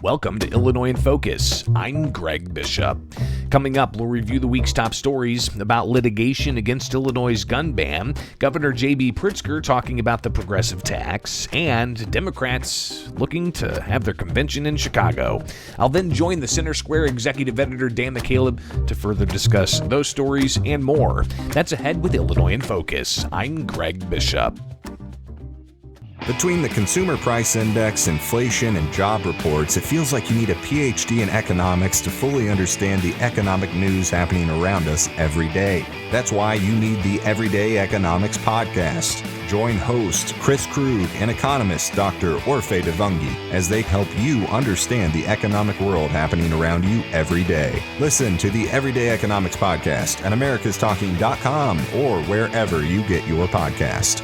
Welcome to Illinois in Focus. I'm Greg Bishop. Coming up, we'll review the week's top stories about litigation against Illinois' gun ban, Governor J.B. Pritzker talking about the progressive tax, and Democrats looking to have their convention in Chicago. I'll then join the Center Square executive editor Dan McCaleb to further discuss those stories and more. That's ahead with Illinois in Focus. I'm Greg Bishop. Between the Consumer Price Index, inflation, and job reports, it feels like you need a PhD in economics to fully understand the economic news happening around us every day. That's why you need the Everyday Economics Podcast. Join host Chris Krug and economist Dr. Orphe Devungi as they help you understand the economic world happening around you every day. Listen to the Everyday Economics Podcast at americastalking.com or wherever you get your podcast.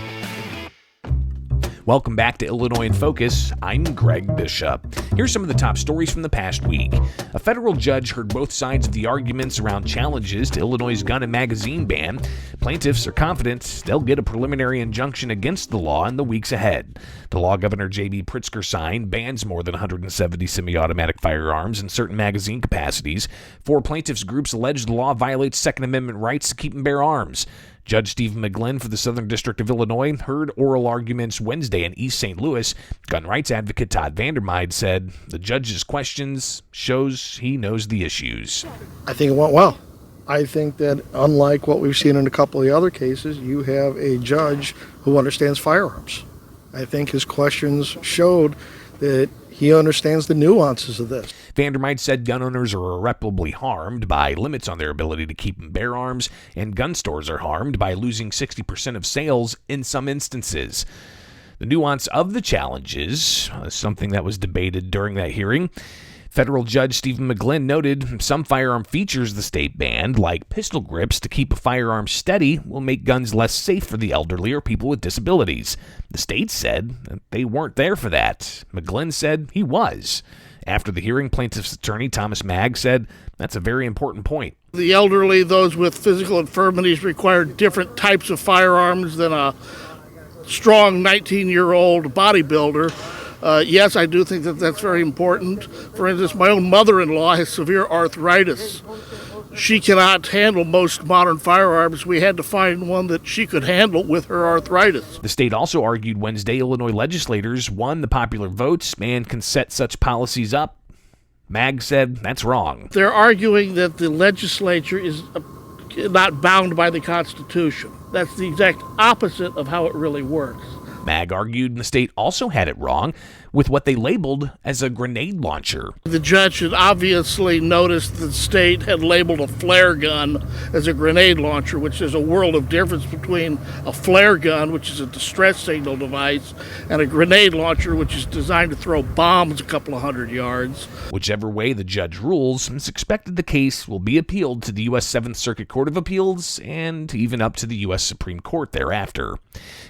Welcome back to Illinois in Focus. I'm Greg Bishop. Here's some of the top stories from the past week. A federal judge heard both sides of the arguments around challenges to Illinois' gun and magazine ban. Plaintiffs are confident they'll get a preliminary injunction against the law in the weeks ahead. The law Governor J.B. Pritzker signed bans more than 170 semi-automatic firearms in certain magazine capacities. 4 plaintiffs' groups allege the law violates Second Amendment rights to keep and bear arms. Judge Stephen McGlynn for the Southern District of Illinois heard oral arguments Wednesday in East St. Louis. Gun rights advocate Todd Vandermeide said the judge's questions shows he knows the issues. I think it went well. I think that unlike what we've seen in a couple of the other cases, you have a judge who understands firearms. I think his questions showed that he understands the nuances of this. Vandermeide said gun owners are irreparably harmed by limits on their ability to keep and bear arms, and gun stores are harmed by losing 60% of sales in some instances. The nuance of the challenges is something that was debated during that hearing. Federal Judge Stephen McGlynn noted some firearm features the state banned, like pistol grips to keep a firearm steady, will make guns less safe for the elderly or people with disabilities. The state said that they weren't there for that. McGlynn said he was. After the hearing, plaintiff's attorney Thomas Magg said that's a very important point. The elderly, those with physical infirmities, require different types of firearms than a strong 19-year-old bodybuilder. Yes, I do think that that's very important. For instance, my own mother-in-law has severe arthritis. She cannot handle most modern firearms. We had to find one that she could handle with her arthritis. The state also argued Wednesday Illinois legislators won the popular votes and can set such policies up. Mag said that's wrong. They're arguing that the legislature is not bound by the Constitution. That's the exact opposite of how it really works. Mag argued the state also had it wrong with what they labeled as a grenade launcher. The judge had obviously noticed that the state had labeled a flare gun as a grenade launcher, which is a world of difference between a flare gun, which is a distress signal device, and a grenade launcher, which is designed to throw bombs a couple of hundred yards. Whichever way the judge rules, it's expected the case will be appealed to the U.S. 7th Circuit Court of Appeals and even up to the U.S. Supreme Court thereafter.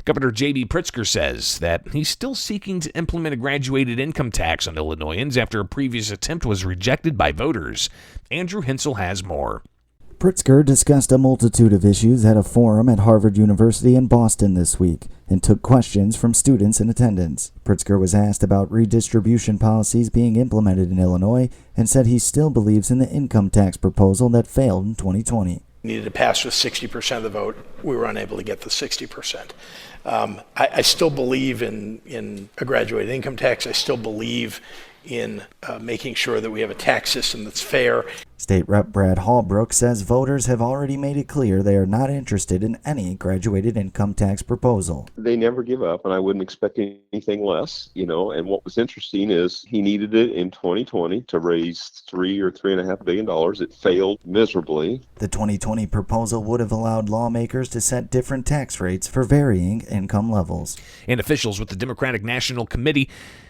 Governor J.B. Pritzker says that he's still seeking to implement a graduated income tax on Illinoisans after a previous attempt was rejected by voters. Andrew Hinsel has more. Pritzker discussed a multitude of issues at a forum at Harvard University in Boston this week and took questions from students in attendance. Pritzker was asked about redistribution policies being implemented in Illinois and said he still believes in the income tax proposal that failed in 2020. Needed to pass with 60% of the vote. We were unable to get the 60%. I still believe in a graduated income tax. I still believe in making sure that we have a tax system that's fair. State Rep. Brad Hallbrook says voters have already made it clear they are not interested in any graduated income tax proposal. They never give up, and I wouldn't expect anything less, and what was interesting is he needed it in 2020 to raise $3 or $3.5 billion. It failed miserably. The 2020 proposal would have allowed lawmakers to set different tax rates for varying income levels. And officials with the Democratic National Committee,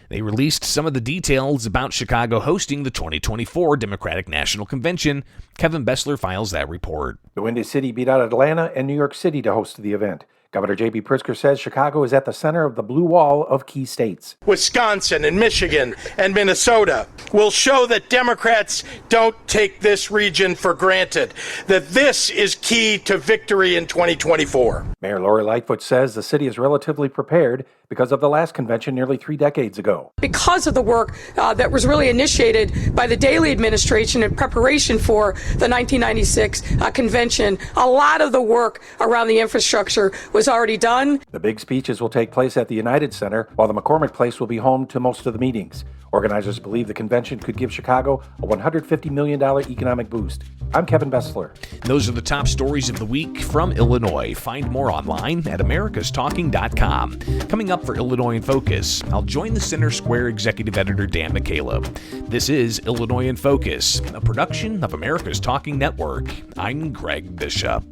they released some of the details about Chicago hosting the 2024 Democratic National Convention. Kevin Bessler files that report. The Windy City beat out Atlanta and New York City to host the event. Governor J.B. Pritzker says Chicago is at the center of the blue wall of key states. Wisconsin and Michigan and Minnesota will show that Democrats don't take this region for granted, that this is key to victory in 2024. Mayor Lori Lightfoot says the city is relatively prepared because of the last convention nearly 3 decades ago. Because of the work that was really initiated by the Daley administration in preparation for the 1996 convention, a lot of the work around the infrastructure was already done. The big speeches will take place at the United Center, while the McCormick Place will be home to most of the meetings. Organizers believe the convention could give Chicago a $150 million economic boost. I'm Kevin Bessler. Those are the top stories of the week from Illinois. Find more online at americastalking.com. Coming up for Illinois in Focus, I'll join the Center Square Executive Editor Dan McCaleb. This is Illinois in Focus, a production of America's Talking Network. I'm Greg Bishop.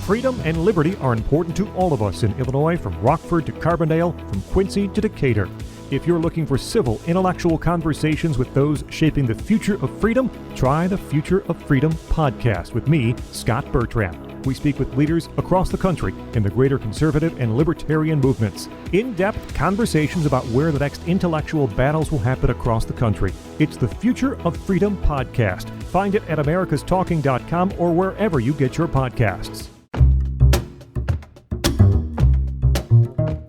Freedom and liberty are important to all of us in Illinois, from Rockford to Carbondale, from Quincy to Decatur. If you're looking for civil, intellectual conversations with those shaping the future of freedom, try the Future of Freedom podcast with me, Scott Bertram. We speak with leaders across the country in the greater conservative and libertarian movements. In-depth conversations about where the next intellectual battles will happen across the country. It's the Future of Freedom podcast. Find it at americastalking.com or wherever you get your podcasts.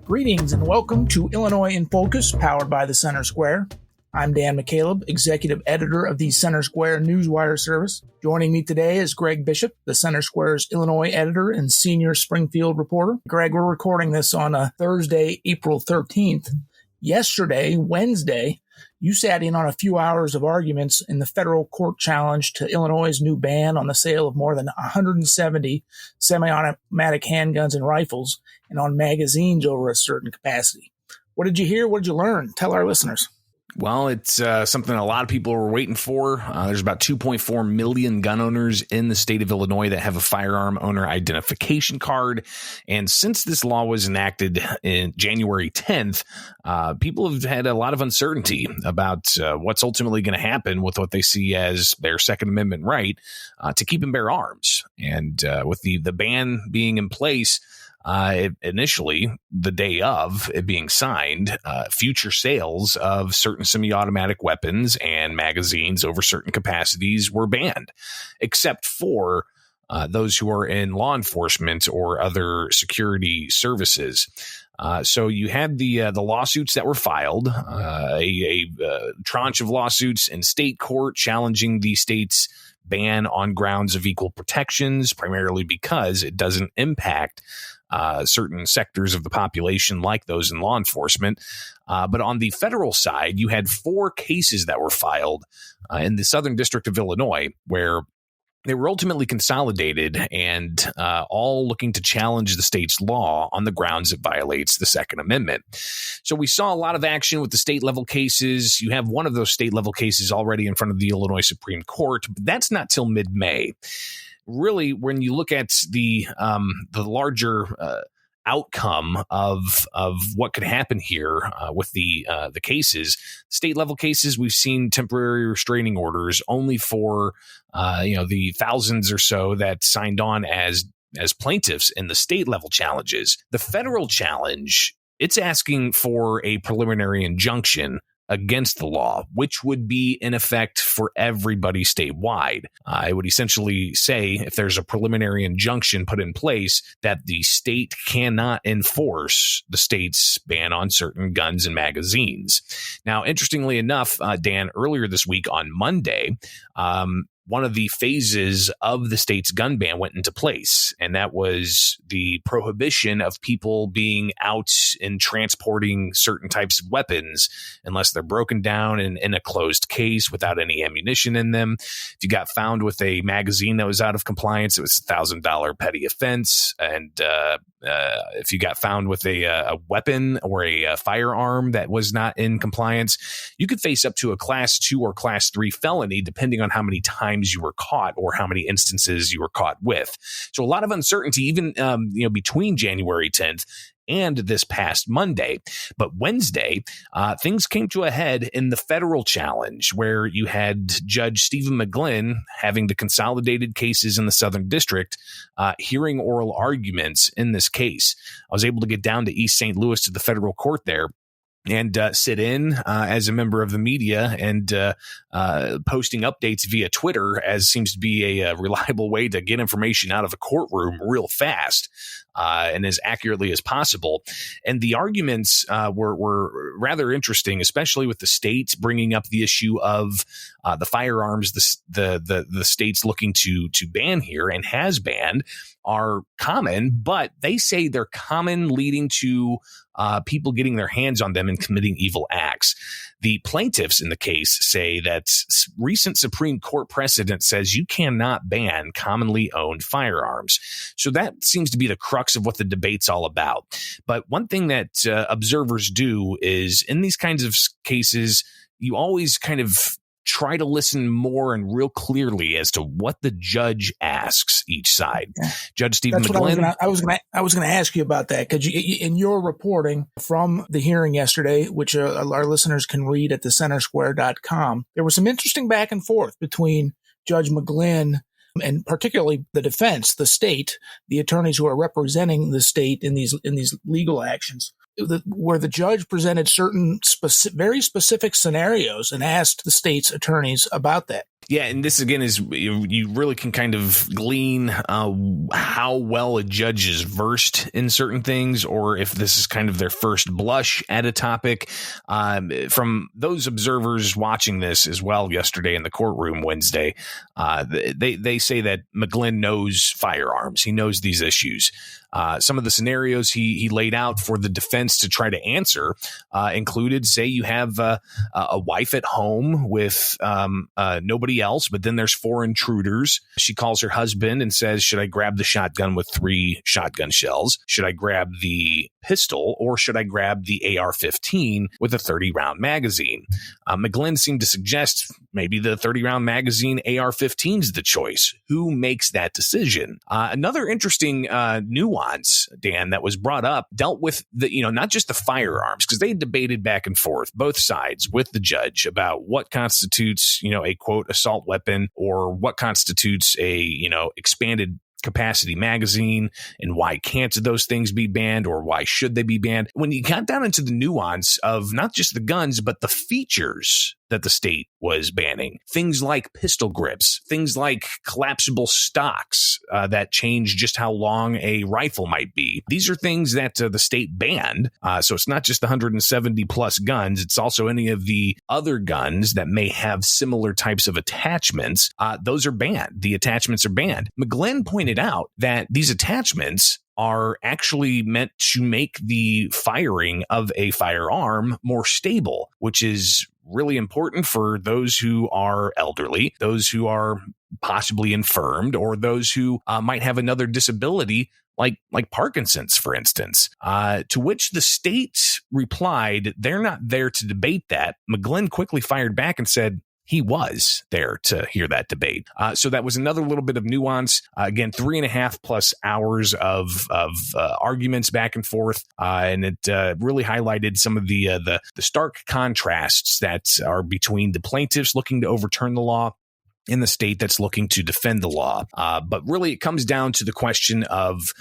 Greetings and welcome to Illinois in Focus, powered by the Center Square. I'm Dan McCaleb, Executive Editor of the Center Square Newswire service. Joining me today is Greg Bishop, the Center Square's Illinois Editor and Senior Springfield Reporter. Greg, we're recording this on Thursday, April 13th. Yesterday, Wednesday, you sat in on a few hours of arguments in the federal court challenge to Illinois' new ban on the sale of more than 170 semi-automatic handguns and rifles, and on magazines over a certain capacity. What did you hear? What did you learn? Tell our listeners. Well, it's something a lot of people were waiting for. There's about 2.4 million gun owners in the state of Illinois that have a firearm owner identification card. And since this law was enacted in January 10th, people have had a lot of uncertainty about what's ultimately going to happen with what they see as their Second Amendment right to keep and bear arms. And with the ban being in place, initially, the day of it being signed, future sales of certain semi-automatic weapons and magazines over certain capacities were banned, except for those who are in law enforcement or other security services. So you had the lawsuits that were filed, a tranche of lawsuits in state court challenging the state's ban on grounds of equal protections, primarily because it doesn't impact certain sectors of the population like those in law enforcement. But on the federal side, you had 4 cases that were filed in the Southern District of Illinois, where they were ultimately consolidated and all looking to challenge the state's law on the grounds it violates the Second Amendment. So we saw a lot of action with the state level cases. You have one of those state level cases already in front of the Illinois Supreme Court, but that's not till mid-May. Really, when you look at the larger outcome of what could happen here with the cases, state level cases, we've seen temporary restraining orders only for the thousands or so that signed on as plaintiffs in the state level challenges. The federal challenge, it's asking for a preliminary injunction against the law, which would be in effect for everybody statewide. It would essentially say if there's a preliminary injunction put in place that the state cannot enforce the state's ban on certain guns and magazines. Now, interestingly enough, Dan, earlier this week on Monday, one of the phases of the state's gun ban went into place, and that was the prohibition of people being out and transporting certain types of weapons unless they're broken down in a closed case without any ammunition in them. If you got found with a magazine that was out of compliance, it was a $1,000 petty offense. And if you got found with a weapon or a firearm that was not in compliance, you could face up to a Class 2 or Class 3 felony, depending on how many times you were caught or how many instances you were caught with. So a lot of uncertainty, even between January 10th and this past Monday. But Wednesday, things came to a head in the federal challenge, where you had Judge Stephen McGlynn having the consolidated cases in the Southern District, hearing oral arguments in this case. I was able to get down to East St. Louis to the federal court there and sit in as a member of the media and posting updates via Twitter, as seems to be a reliable way to get information out of a courtroom real fast. and as accurately as possible. And the arguments were rather interesting, especially with the states bringing up the issue of the firearms the state's looking to ban here and has banned are common, but they say they're common, leading to people getting their hands on them and committing evil acts. The plaintiffs in the case say that recent Supreme Court precedent says you cannot ban commonly owned firearms. So that seems to be the crux of what the debate's all about. But one thing that observers do is in these kinds of cases, you always kind of try to listen more and real clearly as to what the judge asks each side. Yeah. Judge Stephen McGlynn. I was going to ask you about that, because in your reporting from the hearing yesterday, which our listeners can read at thecentersquare.com, there was some interesting back and forth between Judge McGlynn and particularly the defense, the state, the attorneys who are representing the state in these legal actions, where the judge presented certain very specific scenarios and asked the state's attorneys about that. Yeah, and this again is you really can kind of glean how well a judge is versed in certain things, or if this is kind of their first blush at a topic. From those observers watching this as well yesterday in the courtroom Wednesday, they say that McGlynn knows firearms. He knows these issues. Some of the scenarios he laid out for the defense to try to answer included, say you have a wife at home with nobody else, but then there's 4 intruders. She calls her husband and says, should I grab the shotgun with 3 shotgun shells? Should I grab the pistol, or should I grab the AR-15 with a 30-round magazine? McGlynn seemed to suggest maybe the 30-round magazine AR-15 is the choice. Who makes that decision? Another interesting nuance, Dan, that was brought up dealt with not just the firearms, because they debated back and forth, both sides, with the judge about what constitutes, a quote assault weapon, or what constitutes a expanded capacity magazine, and why can't those things be banned, or why should they be banned? When you got down into the nuance of not just the guns, but the features that the state was banning, things like pistol grips, things like collapsible stocks that change just how long a rifle might be. These are things that the state banned. So it's not just the 170 plus guns. It's also any of the other guns that may have similar types of attachments. Those are banned. The attachments are banned. McGlynn pointed out that these attachments are actually meant to make the firing of a firearm more stable, which is really important for those who are elderly, those who are possibly infirmed, or those who might have another disability like Parkinson's, for instance. To which the state replied, they're not there to debate that. McGlynn quickly fired back and said, he was there to hear that debate. So that was another little bit of nuance. Again, 3.5 plus hours of arguments back and forth. And it really highlighted some of the stark contrasts that are between the plaintiffs looking to overturn the law in the state that's looking to defend the law. But really, it comes down to the question of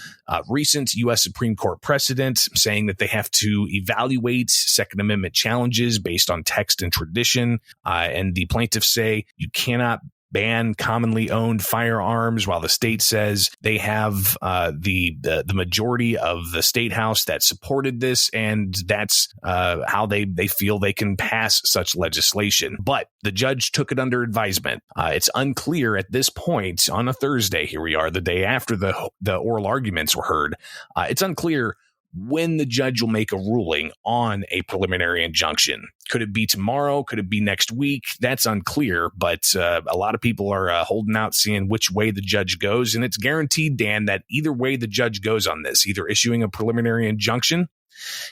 recent U.S. Supreme Court precedent saying that they have to evaluate Second Amendment challenges based on text and tradition. And the plaintiffs say you cannot ban commonly owned firearms, while the state says they have the majority of the state house that supported this, and that's how they feel they can pass such legislation. But the judge took it under advisement. It's unclear at this point on a Thursday. Here we are, the day after the oral arguments were heard. It's unclear when the judge will make a ruling on a preliminary injunction. Could it be tomorrow? Could it be next week? That's unclear, but a lot of people are holding out, seeing which way the judge goes. And it's guaranteed, Dan, that either way the judge goes on this, either issuing a preliminary injunction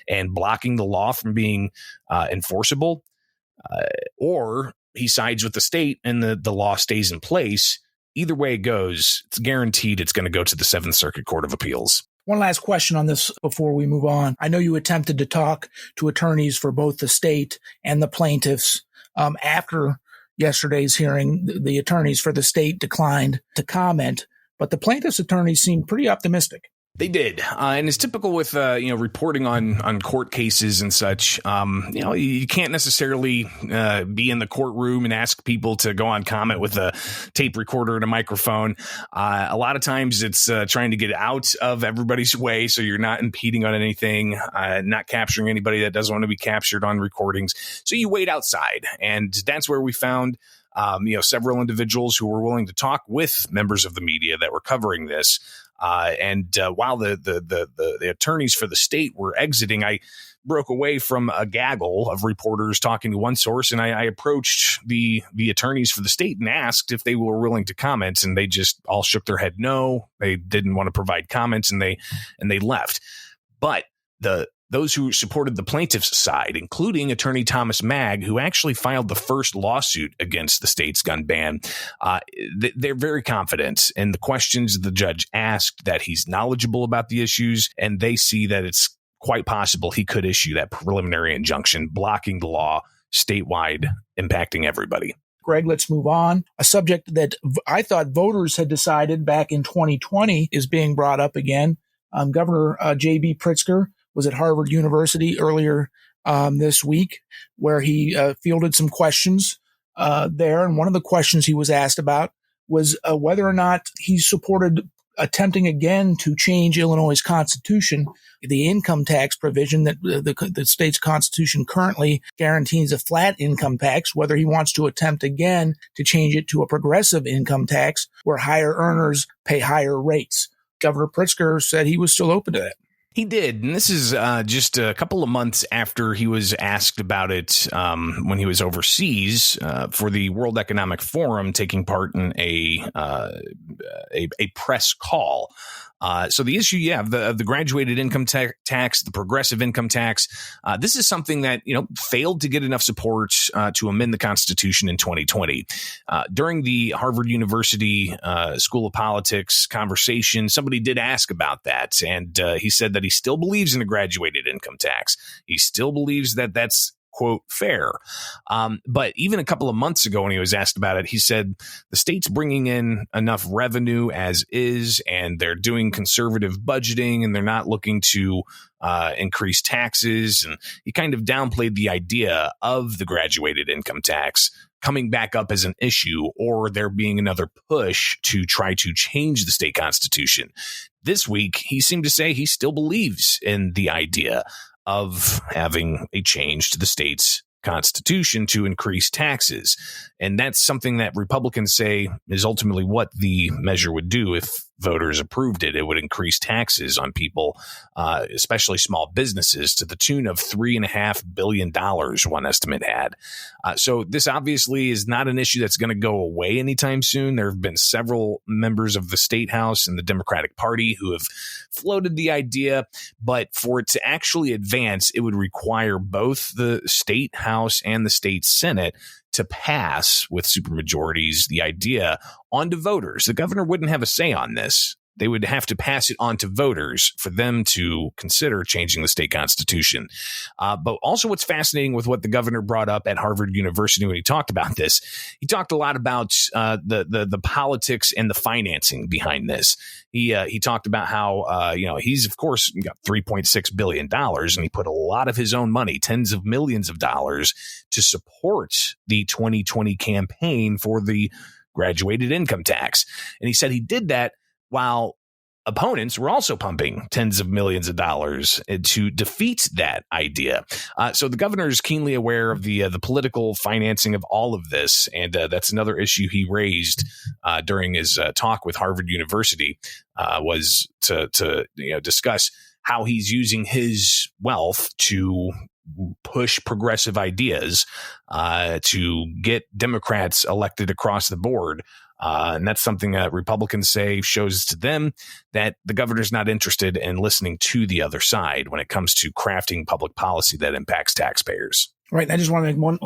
and blocking the law from being enforceable, or he sides with the state and the law stays in place. Either way it goes, it's guaranteed it's going to go to the Seventh Circuit Court of Appeals. One last question on this before we move on. I know you attempted to talk to attorneys for both the state and the plaintiffs. After yesterday's hearing, the attorneys for the state declined to comment, but the plaintiffs' attorneys seemed pretty optimistic. They did. And it's typical with, reporting on court cases and such. You can't necessarily be in the courtroom and ask people to go on comment with a tape recorder and a microphone. A lot of times it's trying to get out of everybody's way so you're not impeding on anything, not capturing anybody that doesn't want to be captured on recordings. So you wait outside. And that's where we found several individuals who were willing to talk with members of the media that were covering this. While the attorneys for the state were exiting, I broke away from a gaggle of reporters talking to one source, and I approached the attorneys for the state and asked if they were willing to comment, and they just all shook their head no. They didn't want to provide comments, and they left. But those who supported the plaintiffs' side, including attorney Thomas Magg, who actually filed the first lawsuit against the state's gun ban, they're very confident in the questions the judge asked, that he's knowledgeable about the issues, and they see that it's quite possible he could issue that preliminary injunction blocking the law statewide, impacting everybody. Greg, let's move on. A subject that I thought voters had decided back in 2020 is being brought up again. Governor J.B. Pritzker was at Harvard University earlier this week, where he fielded some questions there. And one of the questions he was asked about was whether or not he supported attempting again to change Illinois' constitution, the income tax provision that the state's constitution currently guarantees a flat income tax, whether he wants to attempt again to change it to a progressive income tax where higher earners pay higher rates. Governor Pritzker said he was still open to that. He did, and this is just a couple of months after he was asked about it when he was overseas for the World Economic Forum, taking part in a press call. So the issue, the graduated income tax, the progressive income tax, this is something that, failed to get enough support to amend the Constitution in 2020. During the Harvard University School of Politics conversation, somebody did ask about that, and he said that he still believes in a graduated income tax. He still believes that that's, quote, fair. But even a couple of months ago when he was asked about it, he said the state's bringing in enough revenue as is, and they're doing conservative budgeting, and they're not looking to increase taxes. And he kind of downplayed the idea of the graduated income tax coming back up as an issue, or there being another push to try to change the state constitution. This week, he seemed to say he still believes in the idea of having a change to the state's constitution to increase taxes. And that's something that Republicans say is ultimately what the measure would do if voters approved it. It would increase taxes on people, especially small businesses, to the tune of $3.5 billion, one estimate had. So this obviously is not an issue that's going to go away anytime soon. There have been several members of the State House and the Democratic Party who have floated the idea, but for it to actually advance, it would require both the State House and the State Senate to pass with supermajorities the idea onto voters. The governor wouldn't have a say on this. They would have to pass it on to voters for them to consider changing the state constitution. But also what's fascinating with what the governor brought up at Harvard University when he talked about this, he talked a lot about the politics and the financing behind this. He talked about how, he's, of course, got $3.6 billion, and he put a lot of his own money, tens of millions of dollars, to support the 2020 campaign for the graduated income tax. And he said he did that while opponents were also pumping tens of millions of dollars to defeat that idea. So the governor is keenly aware of the political financing of all of this. And that's another issue he raised during his talk with Harvard University, was to discuss how he's using his wealth to push progressive ideas to get Democrats elected across the board. And that's something that Republicans say shows to them that the governor's not interested in listening to the other side when it comes to crafting public policy that impacts taxpayers. Right. And I just want to make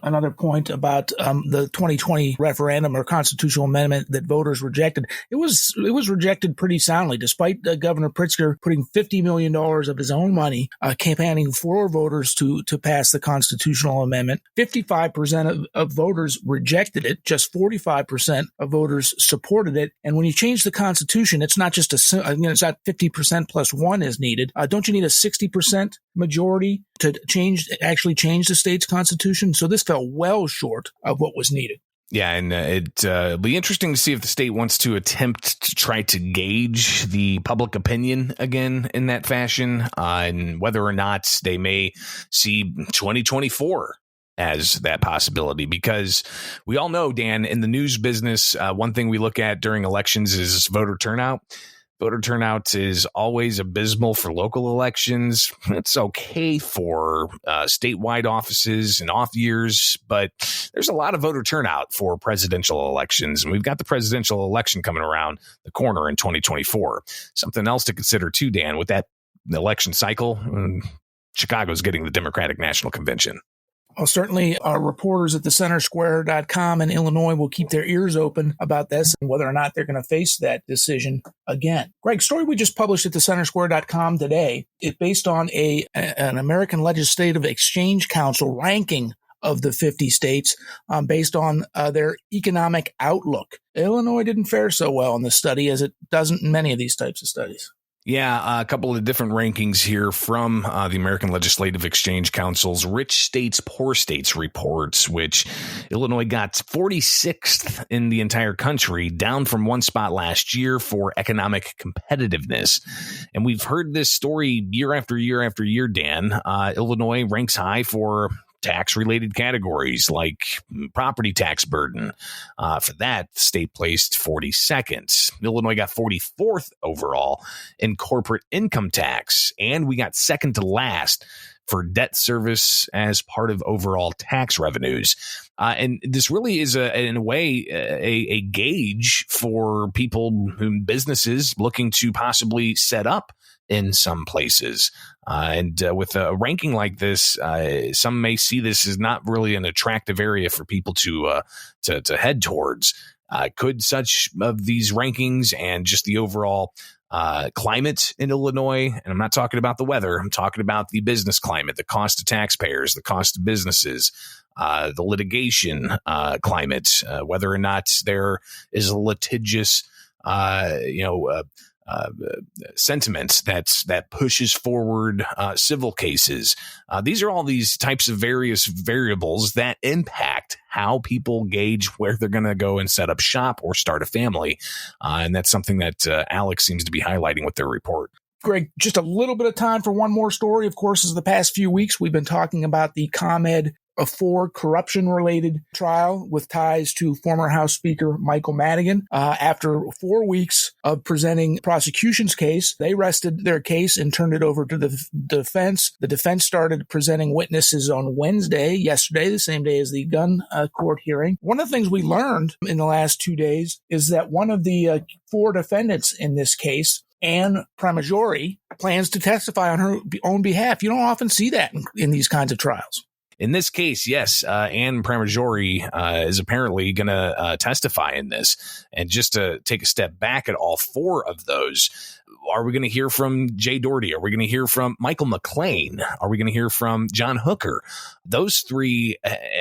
another point about the 2020 referendum or constitutional amendment that voters rejected. It was rejected pretty soundly, despite Governor Pritzker putting $50 million of his own money campaigning for voters to pass the constitutional amendment. 55% of voters rejected it. Just 45% of voters supported it. And when you change the Constitution, it's not just it's not 50% plus one is needed. Don't you need a 60% majority to actually change the state's constitution? So this fell well short of what was needed. Yeah, and it'll be interesting to see if the state wants to attempt to try to gauge the public opinion again in that fashion, and whether or not they may see 2024 as that possibility. Because we all know, Dan, in the news business, one thing we look at during elections is voter turnout. Voter turnout is always abysmal for local elections. It's okay for statewide offices and off years, but there's a lot of voter turnout for presidential elections. And we've got the presidential election coming around the corner in 2024. Something else to consider too, Dan, with that election cycle, Chicago's getting the Democratic National Convention. Well, certainly our reporters at thecentersquare.com in Illinois will keep their ears open about this and whether or not they're going to face that decision again. Greg, story we just published at thecentersquare.com today is based on an American Legislative Exchange Council ranking of the 50 states based on their economic outlook. Illinois didn't fare so well in this study as it doesn't in many of these types of studies. Yeah, a couple of different rankings here from the American Legislative Exchange Council's Rich States, Poor States reports, which Illinois got 46th in the entire country, down from one spot last year for economic competitiveness. And we've heard this story year after year after year, Dan. Illinois ranks high for tax-related categories like property tax burden. For that, the state placed 42nd. Illinois got 44th overall in corporate income tax, and we got second to last for debt service as part of overall tax revenues. And this really is, in a way, a gauge for people, businesses looking to possibly set up in some places. And with a ranking like this, some may see this as not really an attractive area for people to head towards. Could such of these rankings and just the overall climate in Illinois, and I'm not talking about the weather, I'm talking about the business climate, the cost to taxpayers, the cost of businesses, the litigation climate, whether or not there is a litigious sentiment that pushes forward civil cases. These are all these types of various variables that impact how people gauge where they're going to go and set up shop or start a family. And that's something that Alex seems to be highlighting with their report. Greg, just a little bit of time for one more story. Of course, as the past few weeks, we've been talking about the ComEd Ford corruption-related trial with ties to former House Speaker Michael Madigan. After 4 weeks of presenting prosecution's case, they rested their case and turned it over to the defense. The defense started presenting witnesses on Wednesday, yesterday, the same day as the gun court hearing. One of the things we learned in the last 2 days is that one of the 4 defendants in this case, Anne Pramaggiore, plans to testify on her own behalf. You don't often see that in these kinds of trials. In this case, yes, Anne Pramaggiore is apparently going to testify in this. And just to take a step back at all 4 of those, are we going to hear from Jay Doherty? Are we going to hear from Michael McLean? Are we going to hear from John Hooker? Those 3,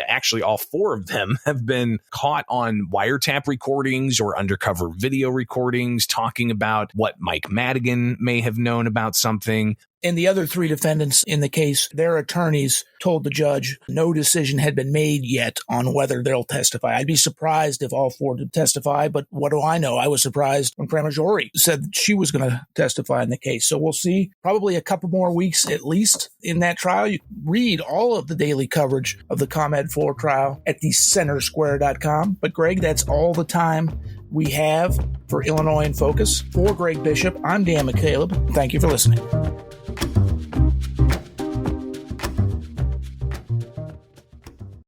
actually all 4 of them have been caught on wiretap recordings or undercover video recordings talking about what Mike Madigan may have known about something. And the other 3 defendants in the case, their attorneys told the judge no decision had been made yet on whether they'll testify. I'd be surprised if all 4 did testify, but what do I know? I was surprised when Pramaggiore said that she was going to testify in the case. So we'll see probably a couple more weeks at least in that trial. You can read all of the daily coverage of the ComEd 4 trial at thecentersquare.com. But Greg, that's all the time we have for Illinois in Focus. For Greg Bishop, I'm Dan McCaleb. Thank you for listening.